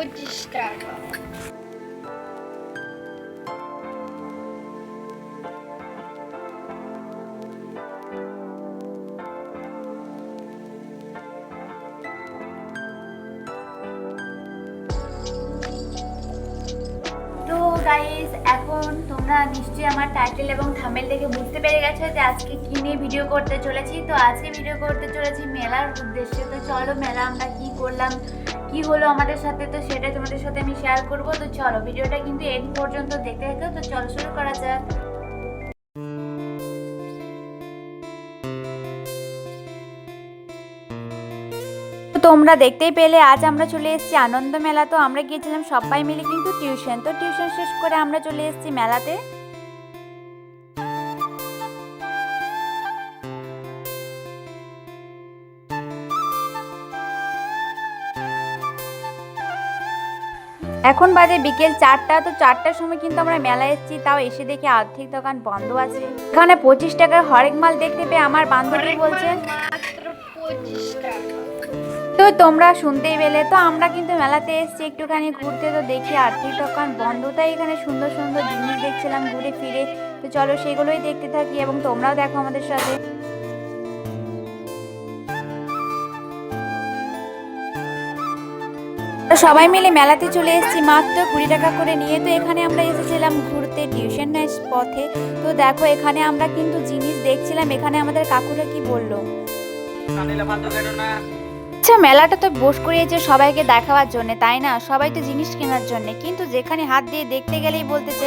25 টাকা। তো গাইস, এখন তোমরা নিশ্চয়ই আমার টাইটেল এবং থাম্বনেল দেখে বুঝতে পেরে গেছো যে আজকে কি নিয়ে ভিডিও করতে চলেছি। তো আজকে ভিডিও করতে চলেছি মেলার উদ্দেশ্যে। তো চলো, মেলা আমরা কি করলাম, কি হলো আমাদের সাথে, তো সেটা তোমাদের সাথে আমি শেয়ার করব। তো চলো, ভিডিওটা কিন্তু এন্ড পর্যন্ত দেখতে থাকো। তো চলো শুরু করা যাক। তোমরা দেখতেই পেলে আজ আমরা চলে এসেছি আনন্দ মেলা। তো আমরা গিয়েছিলাম সবাই মিলে কিন্তু টিউশন। তো টিউশন শেষ করে আমরা চলে এসেছি মেলাতে। এখন বাজে বিকেল 4টা। তো 4টার সময় কিন্তু আমরা মেলায় এসেছি, তাও এসে দেখি আর্থিক দোকান বন্ধ আছে। এখানে 25 টাকার হরেক মাল দেখতে পেয়ে আমার বান্ধবী বলছে মাত্র 25 টাকা। তো তোমরা শুনতেই পেলে। তো আমরা কিন্তু মেলাতে এসেছি একটুখানি ঘুরতে। তো দেখি আর্থিক দোকান বন্ধ, তাই এখানে সুন্দর সুন্দর জিনিস দেখছিলাম ঘুরে ফিরে। তো চলো সেগুলোই দেখতে থাকি এবং তোমরাও দেখো আমাদের সাথে। তো সবাই মিলে মেলাতে চলে এসেছি মাত্র 20 টাকা করে নিয়ে। তো এখানে আমরা এসেছিলাম ঘুরতে টিউশন পথে। তো দেখো এখানে আমরা কিন্তু জিনিস দেখছিলাম। এখানে আমাদের কাকুরা কি বললো, আচ্ছা মেলাটা তো বস করিয়েছে সবাইকে দেখাবার জন্য, তাই না? সবাই তো জিনিস কেনার জন্য, কিন্তু যেখানে হাত দিয়ে দেখতে গেলেই বলতেছে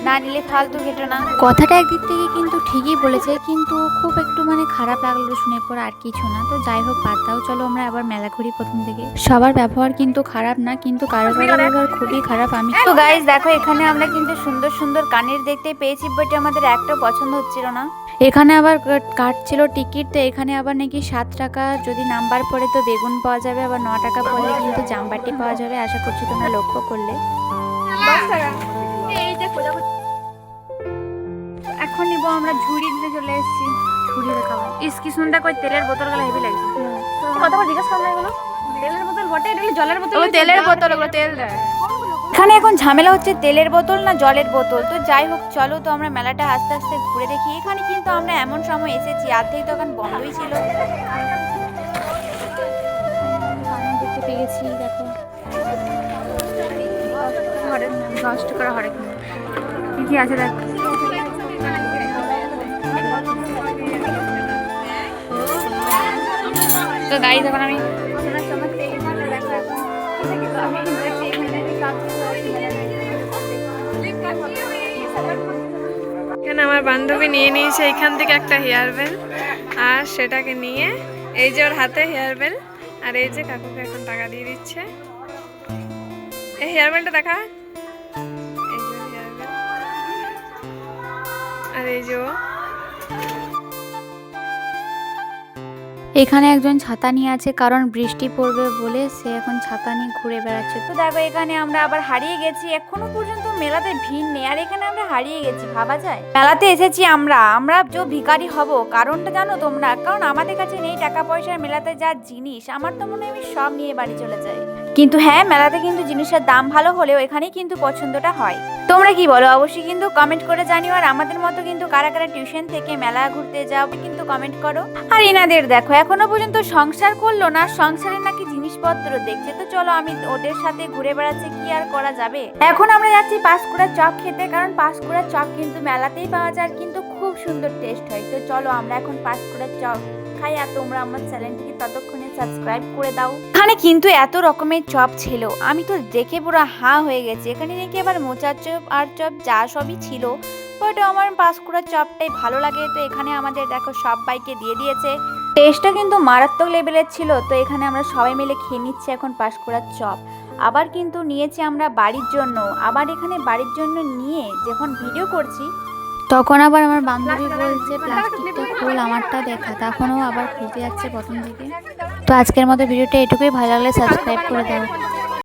না নিলে ফালতু ঘেটো না। কথাটা একদিক থেকে কিন্তু ঠিকই বলেছে, কিন্তু খুব একটু খারাপ লাগলো শুনে পর, আর কিছু না। তো যাই হোক, বাদ দাও, চলো আমরা আবার মেলা ঘুরি প্রথম থেকে। সবার ব্যবহার কিন্তু খারাপ না, কিন্তু কারো কারো ব্যবহার খুবই খারাপ। আমি তো গাইস দেখো, এখানে আমরা কিন্তু সুন্দর সুন্দর কানের দেখতে পেয়েছি, বাট আমাদের একটাও পছন্দ হচ্ছিল না। এখানে আবার কাটছিল টিকিট। তো এখানে আবার নাকি 7 টাকা যদি নাম্বার পড়ে তো বেগুন পাওয়া যাবে, আবার 9 টাকা পড়লে কিন্তু জামবাটি পাওয়া যাবে। আশা করছি তোমরা লক্ষ্য করলে। এখন নিব আমরা ঝুড়ি দিতে চলে এসেছি। ঝুড়ি দেখাবো। কি সুন্দর করে তেলের বোতল গুলো হেভি লাগছে। কত করে জিজ্ঞাসা করলে এগুলো? তেলের বোতল বটে, এটা জলের বোতল। তেলের বোতল, ওগুলো তেল দেয়। এখানে এখন ঝামেলা হচ্ছে তেলের বোতল না জলের বোতল। তো যাই হোক, চলো তো আমরা মেলাটা আস্তে আস্তে ঘুরে দেখি। এখানে কিন্তু আমরা এমন সময় এসেছি আর্ধেক দোকান বন্ধই ছিল। দেখতে পেয়েছি, দেখো 10 টাকার হরেক কি কি আছে দেখ। তো গাড়ি যখন আমি এখানে আমার বান্ধবী নিয়ে নিয়েছে এখান থেকে একটা হেয়ার বেল, আর সেটাকে নিয়ে এই যে ওর হাতে হেয়ার বেল, আর এই যে কাকুকে এখন টাকা দিয়ে দিচ্ছে। এই হেয়ার বেলটা দেখা, এই যে হেয়ার বেল, আর এই যে এখানে একজন ছাতা নিয়ে আছে, কারণ বৃষ্টি পড়বে বলে সে এখন ছাতা নিয়ে ঘুরে বেড়াচ্ছে। তো দেখো এখানে আমরা আবার হারিয়ে গেছি। এখনো পর্যন্ত মেলাতে ভিড় নেই, আর এখানে আমরা হারিয়ে গেছি, ভাবা যায়। মেলাতে এসেছি আমরা যে ভিখারি হব, কারণটা জানো তোমরা? কারণ আমাদের কাছে নেই টাকা পয়সা। মেলাতে যা জিনিস, আমার তো মনে হয় আমি সব নিয়ে বাড়ি চলে যাই। কিন্তু হ্যাঁ, মেলাতে কিন্তু জিনিসের দাম ভালো হলেও এখানেই কিন্তু পছন্দটা হয়। তোমরা কি বলো অবশ্যই কিন্তু কমেন্ট করে জানিও। আর আমাদের মতো কিন্তু কারা কারা টিউশন থেকে মেলা ঘুরতে যাও কিন্তু কমেন্ট করো। আর এনাদের দেখো এখনো পর্যন্ত সংসার করলো না, সংসারে নাকি জিনিসপত্র দেখছে। তো চলো, আমি ওদের সাথে ঘুরে বেড়াচ্ছি, কি আর করা যাবে। এখন আমরা যাচ্ছি পাঁশকুড়ার চপ খেতে, কারণ পাঁশকুড়ার চপ কিন্তু মেলাতেই পাওয়া যায়, কিন্তু খুব সুন্দর টেস্ট হয়। তো চলো আমরা এখন পাঁশকুড়ার চপ খাই। আর তোমরা আমার চ্যানেলটিকে ততক্ষণে সাবস্ক্রাইব করে দাও। এখানে কিন্তু এত রকমের চপ ছিল, আমি তো দেখে পুরো হাঁ হয়ে গেছি। এখানে নাকি আবার মোচার চপ আর চপ যা সবই ছিল, বাট আমার পাঁশকুড়ার চপটাই ভালো লাগে। তো এখানে আমাদের দেখো সবাইকে দিয়ে দিয়েছে। টেস্টটা কিন্তু মারাত্মক লেভেলের ছিল। তো এখানে আমরা সবাই মিলে খেয়ে নিচ্ছি এখন পাঁশকুড়ার চপ। আবার কিন্তু নিয়েছি আমরা বাড়ির জন্য। আবার এখানে বাড়ির জন্য নিয়ে যখন ভিডিও করছি, তখন আবার আমার বান্ধবী বলছে প্লাস্টিকটা খোল, আমারটা দেখা। তখনও আবার খুলতে যাচ্ছে প্রথম থেকে। তো আজকের মতো ভিডিওটা এটুকুই, ভালো লাগলে সাবস্ক্রাইব করে দাও।